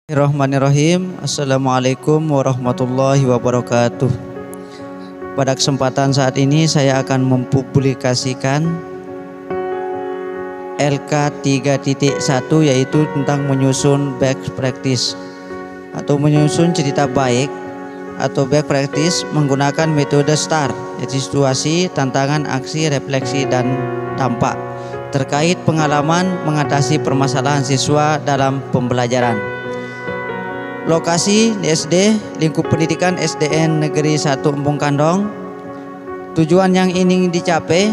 Bismillahirrahmanirrahim. Assalamualaikum warahmatullahi wabarakatuh. Pada kesempatan saat ini saya akan mempublikasikan LK 3.1, yaitu tentang menyusun best practice atau menyusun cerita baik atau best practice menggunakan metode STAR, yaitu situasi, tantangan, aksi, refleksi, dan dampak terkait pengalaman mengatasi permasalahan siswa dalam pembelajaran. Lokasi di SD, lingkup pendidikan SDN Negeri 1 Empung Kandong. Tujuan yang ingin dicapai,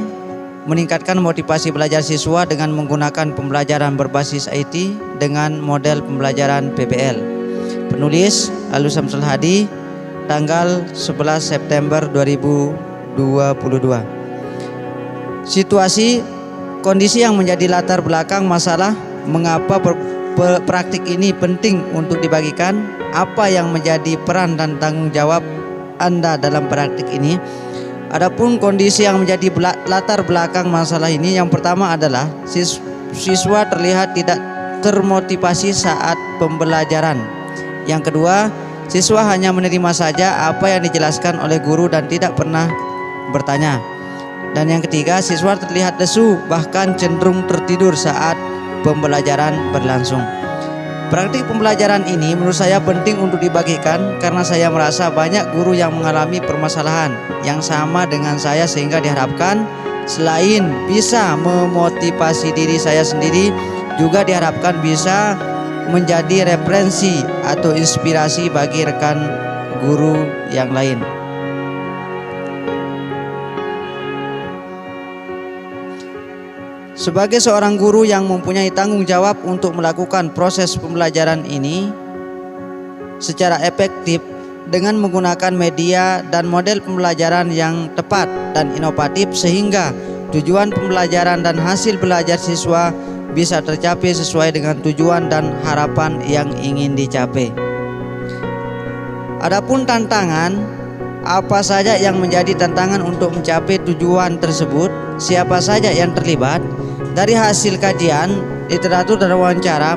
meningkatkan motivasi belajar siswa dengan menggunakan pembelajaran berbasis IT dengan model pembelajaran PBL. Penulis Alus Samsul Hadi, tanggal 11 September 2022. Situasi, kondisi yang menjadi latar belakang masalah mengapa praktik ini penting untuk dibagikan, apa yang menjadi peran dan tanggung jawab Anda dalam praktik ini. Adapun kondisi yang menjadi latar belakang masalah ini, yang pertama adalah siswa terlihat tidak termotivasi saat pembelajaran. Yang kedua, siswa hanya menerima saja apa yang dijelaskan oleh guru dan tidak pernah bertanya. Dan yang ketiga, siswa terlihat lesu bahkan cenderung tertidur saat pembelajaran berlangsung. Praktik pembelajaran ini menurut saya penting untuk dibagikan karena saya merasa banyak guru yang mengalami permasalahan yang sama dengan saya, sehingga diharapkan selain bisa memotivasi diri saya sendiri, juga diharapkan bisa menjadi referensi atau inspirasi bagi rekan guru yang lain. Sebagai seorang guru yang mempunyai tanggung jawab untuk melakukan proses pembelajaran ini secara efektif dengan menggunakan media dan model pembelajaran yang tepat dan inovatif, sehingga tujuan pembelajaran dan hasil belajar siswa bisa tercapai sesuai dengan tujuan dan harapan yang ingin dicapai. Adapun tantangan, apa saja yang menjadi tantangan untuk mencapai tujuan tersebut, siapa saja yang terlibat. Dari hasil kajian, literatur dan wawancara,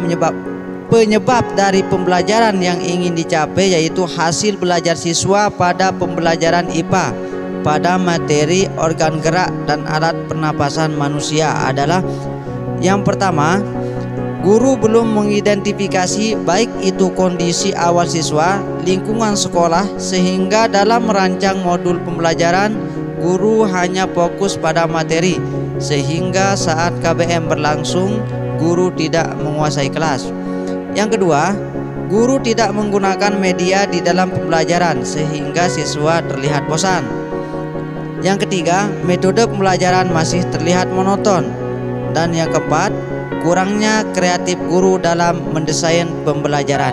penyebab dari pembelajaran yang ingin dicapai yaitu hasil belajar siswa pada pembelajaran IPA pada materi organ gerak dan alat pernapasan manusia adalah: yang pertama, guru belum mengidentifikasi baik itu kondisi awal siswa, lingkungan sekolah, sehingga dalam merancang modul pembelajaran guru hanya fokus pada materi, sehingga saat KBM berlangsung guru tidak menguasai kelas. Yang kedua, guru tidak menggunakan media di dalam pembelajaran sehingga siswa terlihat bosan. Yang ketiga, metode pembelajaran masih terlihat monoton. Dan yang keempat, kurangnya kreatif guru dalam mendesain pembelajaran.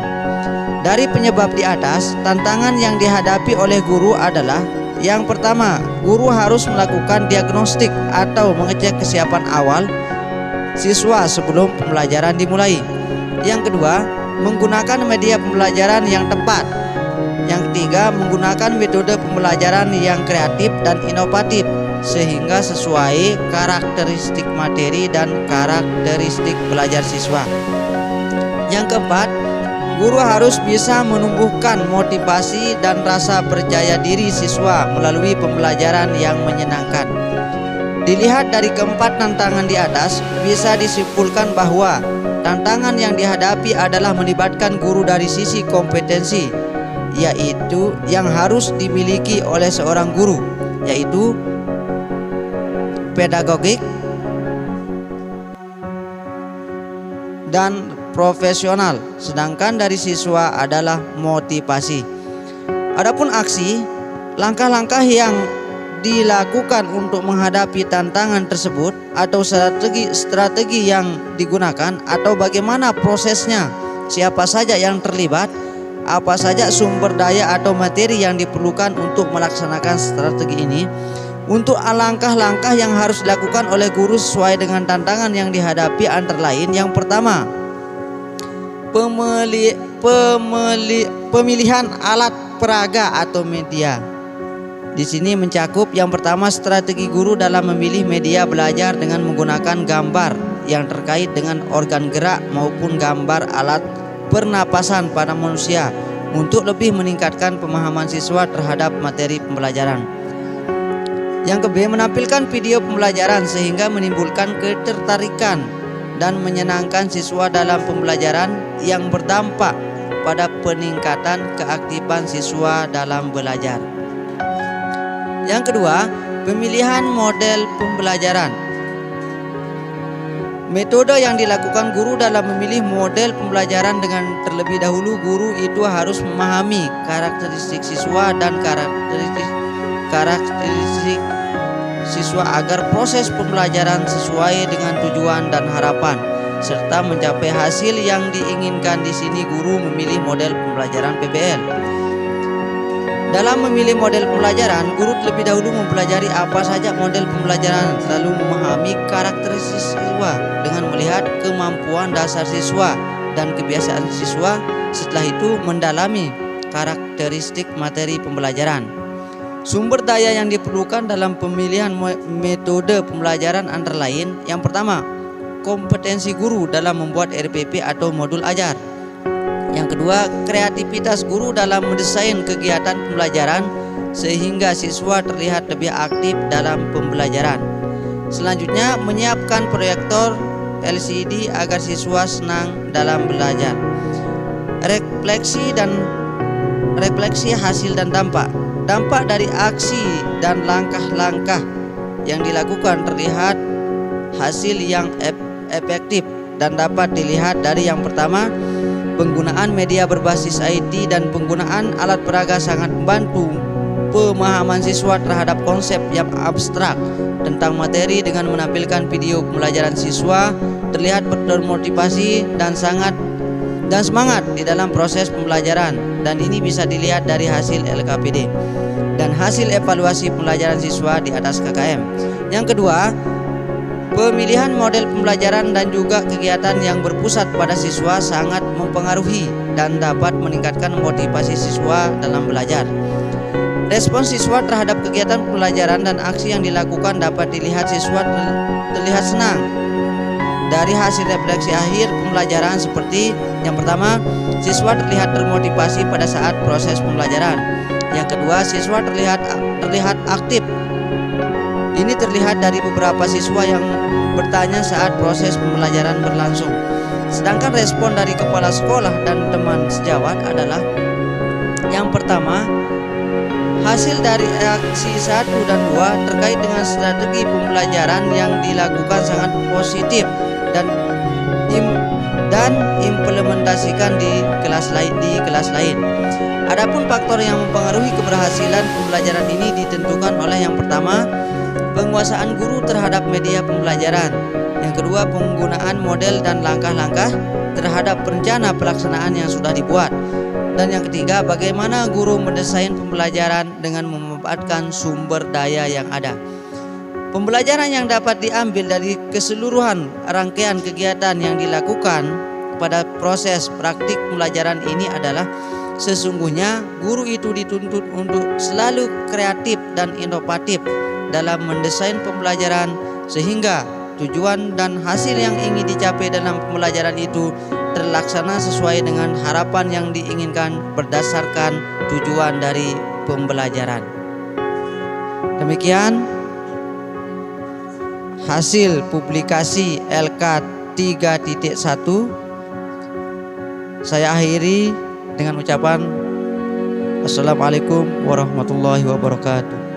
Dari penyebab di atas, tantangan yang dihadapi oleh guru adalah: yang pertama, guru harus melakukan diagnostik atau mengecek kesiapan awal siswa sebelum pembelajaran dimulai. Yang kedua, menggunakan media pembelajaran yang tepat. Yang ketiga, menggunakan metode pembelajaran yang kreatif dan inovatif sehingga sesuai karakteristik materi dan karakteristik belajar siswa. Yang keempat, guru harus bisa menumbuhkan motivasi dan rasa percaya diri siswa melalui pembelajaran yang menyenangkan. Dilihat dari keempat tantangan di atas, bisa disimpulkan bahwa tantangan yang dihadapi adalah melibatkan guru dari sisi kompetensi, yaitu yang harus dimiliki oleh seorang guru, yaitu pedagogik dan profesional, sedangkan dari siswa adalah motivasi. Adapun aksi, langkah-langkah yang dilakukan untuk menghadapi tantangan tersebut atau strategi yang digunakan atau bagaimana prosesnya, siapa saja yang terlibat, apa saja sumber daya atau materi yang diperlukan untuk melaksanakan strategi ini. Untuk langkah-langkah yang harus dilakukan oleh guru sesuai dengan tantangan yang dihadapi antara lain: yang pertama, pemilihan alat peraga atau media. Di sini mencakup yang pertama, strategi guru dalam memilih media belajar dengan menggunakan gambar yang terkait dengan organ gerak maupun gambar alat pernapasan pada manusia untuk lebih meningkatkan pemahaman siswa terhadap materi pembelajaran. Yang kedua, menampilkan video pembelajaran sehingga menimbulkan ketertarikan dan menyenangkan siswa dalam pembelajaran yang berdampak pada peningkatan keaktifan siswa dalam belajar. Yang kedua, pemilihan model pembelajaran. Metode yang dilakukan guru dalam memilih model pembelajaran dengan terlebih dahulu guru itu harus memahami karakteristik siswa dan karakteristik siswa agar proses pembelajaran sesuai dengan tujuan dan harapan serta mencapai hasil yang diinginkan. Di sini guru memilih model pembelajaran PBL. Dalam memilih model pembelajaran, guru terlebih dahulu mempelajari apa saja model pembelajaran, lalu memahami karakteristik siswa dengan melihat kemampuan dasar siswa dan kebiasaan siswa. Setelah itu mendalami karakteristik materi pembelajaran. Sumber daya yang diperlukan dalam pemilihan metode pembelajaran antara lain: yang pertama, kompetensi guru dalam membuat RPP atau modul ajar. Yang kedua, kreativitas guru dalam mendesain kegiatan pembelajaran sehingga siswa terlihat lebih aktif dalam pembelajaran. Selanjutnya, menyiapkan proyektor LCD agar siswa senang dalam belajar. Refleksi hasil dan dampak. Dampak dari aksi dan langkah-langkah yang dilakukan terlihat hasil yang efektif dan dapat dilihat dari yang pertama, penggunaan media berbasis IT dan penggunaan alat peraga sangat membantu pemahaman siswa terhadap konsep yang abstrak tentang materi. Dengan menampilkan video pembelajaran, siswa terlihat termotivasi dan semangat di dalam proses pembelajaran, dan ini bisa dilihat dari hasil LKPD dan hasil evaluasi pembelajaran siswa di atas KKM. Yang kedua, pemilihan model pembelajaran dan juga kegiatan yang berpusat pada siswa sangat mempengaruhi dan dapat meningkatkan motivasi siswa dalam belajar. Respons siswa terhadap kegiatan pembelajaran dan aksi yang dilakukan dapat dilihat siswa terlihat senang dari hasil refleksi akhir pembelajaran, seperti yang pertama, siswa terlihat termotivasi pada saat proses pembelajaran. Yang kedua, siswa terlihat aktif. Ini terlihat dari beberapa siswa yang bertanya saat proses pembelajaran berlangsung. Sedangkan respon dari kepala sekolah dan teman sejawat adalah: yang pertama, hasil dari aksi 1 dan 2 terkait dengan strategi pembelajaran yang dilakukan sangat positif dan implementasikan di kelas lain. Adapun faktor yang mempengaruhi keberhasilan pembelajaran ini ditentukan oleh: yang pertama, penguasaan guru terhadap media pembelajaran. Yang kedua, penggunaan model dan langkah-langkah terhadap rencana pelaksanaan yang sudah dibuat. Dan yang ketiga, bagaimana guru mendesain pembelajaran dengan memanfaatkan sumber daya yang ada. Pembelajaran yang dapat diambil dari keseluruhan rangkaian kegiatan yang dilakukan pada proses praktik pembelajaran ini adalah: sesungguhnya guru itu dituntut untuk selalu kreatif dan inovatif dalam mendesain pembelajaran sehingga tujuan dan hasil yang ingin dicapai dalam pembelajaran itu terlaksana sesuai dengan harapan yang diinginkan berdasarkan tujuan dari pembelajaran. Demikian hasil publikasi LK 3.1. Saya akhiri dengan ucapan Assalamualaikum warahmatullahi wabarakatuh.